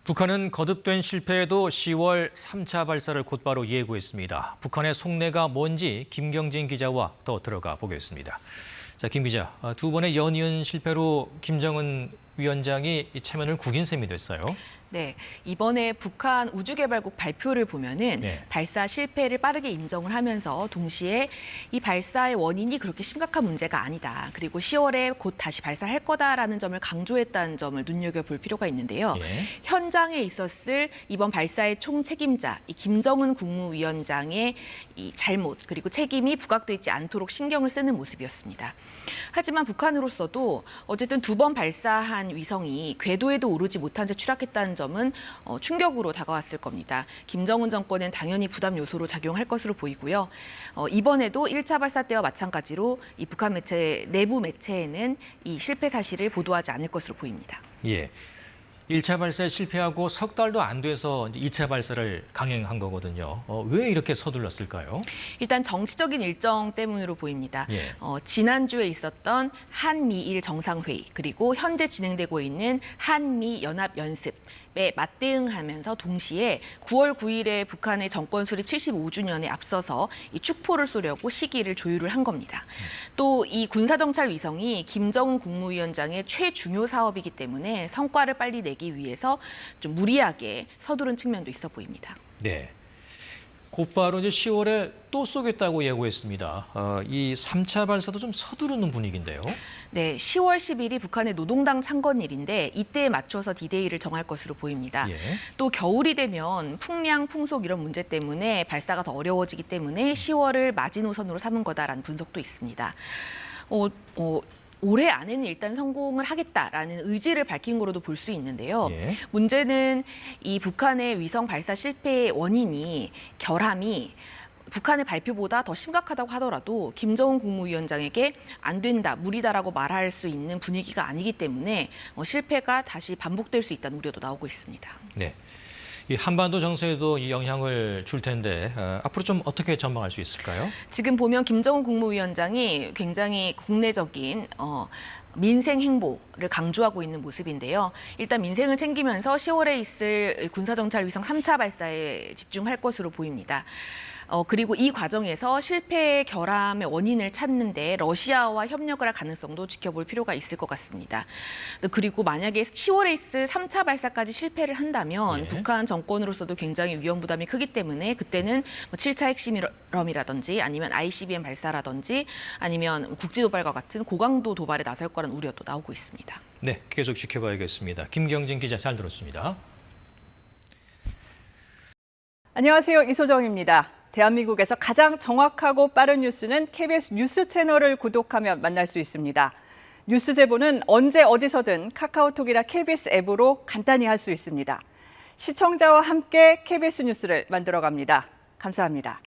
북한은 거듭된 실패에도 10월 3차 발사를 곧바로 예고했습니다. 북한의 속내가 뭔지 김경진 기자와 더 들어가 보겠습니다. 자, 김 기자, 두 번의 연이은 실패로 김정은 위원장이 체면을 구긴 셈이 됐어요. 네, 이번에 북한 우주개발국 발표를 보면은 발사 실패를 빠르게 인정을 하면서 동시에 이 발사의 원인이 그렇게 심각한 문제가 아니다. 그리고 10월에 곧 다시 발사할 거다라는 점을 강조했다는 점을 눈여겨볼 필요가 있는데요. 현장에 있었을 이번 발사의 총책임자, 이 김정은 국무위원장의 이 잘못 그리고 책임이 부각되지 않도록 신경을 쓰는 모습이었습니다. 하지만 북한으로서도 어쨌든 두 번 발사한 위성이 궤도에도 오르지 못한 채 추락했다는 점은 충격으로 다가왔을 겁니다. 김정은 정권은 당연히 부담 요소로 작용할 것으로 보이고요. 이번에도 1차 발사 때와 마찬가지로 이 북한 매체 내부 매체에는 이 실패 사실을 보도하지 않을 것으로 보입니다. 예. 1차 발사에 실패하고 석 달도 안 돼서 2차 발사를 강행한 거거든요. 왜 이렇게 서둘렀을까요? 일단 정치적인 일정 때문으로 보입니다. 지난주에 있었던 한미일 정상회의 그리고 현재 진행되고 있는 한미 연합 연습에 맞대응하면서 동시에 9월 9일에 북한의 정권 수립 75주년에 앞서서 이 축포를 쏘려고 시기를 조율을 한 겁니다. 또 이 군사정찰 위성이 김정은 국무위원장의 최중요 사업이기 때문에 성과를 빨리 내기 위해서 좀 무리하게 서두른 측면도 있어 보입니다. 네. 곧바로 이제 10월에 또 쏘겠다고 예고했습니다. 이 3차 발사도 좀 서두르는 분위기인데요. 네, 10월 10일이 북한의 노동당 창건일인데 이때에 맞춰서 디데이를 정할 것으로 보입니다. 또 겨울이 되면 풍량, 풍속 이런 문제 때문에 발사가 더 어려워지기 때문에 10월을 마지노선으로 삼은 거다라는 분석도 있습니다. 올해 안에는 일단 성공을 하겠다라는 의지를 밝힌 거로도 볼 수 있는데요. 문제는 이 북한의 위성 발사 실패의 원인이 결함이 북한의 발표보다 더 심각하다고 하더라도 김정은 국무위원장에게 안 된다, 무리다라고 말할 수 있는 분위기가 아니기 때문에 실패가 다시 반복될 수 있다는 우려도 나오고 있습니다. 네. 이 한반도 정세에도 이 영향을 줄 텐데 앞으로 좀 어떻게 전망할 수 있을까요? 지금 보면 김정은 국무위원장이 굉장히 국내적인 민생 행보를 강조하고 있는 모습인데요. 일단 민생을 챙기면서 10월에 있을 군사정찰 위성 3차 발사에 집중할 것으로 보입니다. 그리고 이 과정에서 실패의 결함의 원인을 찾는데 러시아와 협력을 할 가능성도 지켜볼 필요가 있을 것 같습니다. 그리고 만약에 10월에 있을 3차 발사까지 실패를 한다면 북한 정권으로서도 굉장히 위험 부담이 크기 때문에 그때는 7차 핵심실험이라든지 아니면 ICBM 발사라든지 아니면 국지도발과 같은 고강도 도발에 나설 거라는 우려도 나오고 있습니다. 네, 계속 지켜봐야겠습니다. 김경진 기자 잘 들었습니다. 안녕하세요. 이소정입니다. 대한민국에서 가장 정확하고 빠른 뉴스는 KBS 뉴스 채널을 구독하면 만날 수 있습니다. 뉴스 제보는 언제 어디서든 카카오톡이나 KBS 앱으로 간단히 할 수 있습니다. 시청자와 함께 KBS 뉴스를 만들어갑니다. 감사합니다.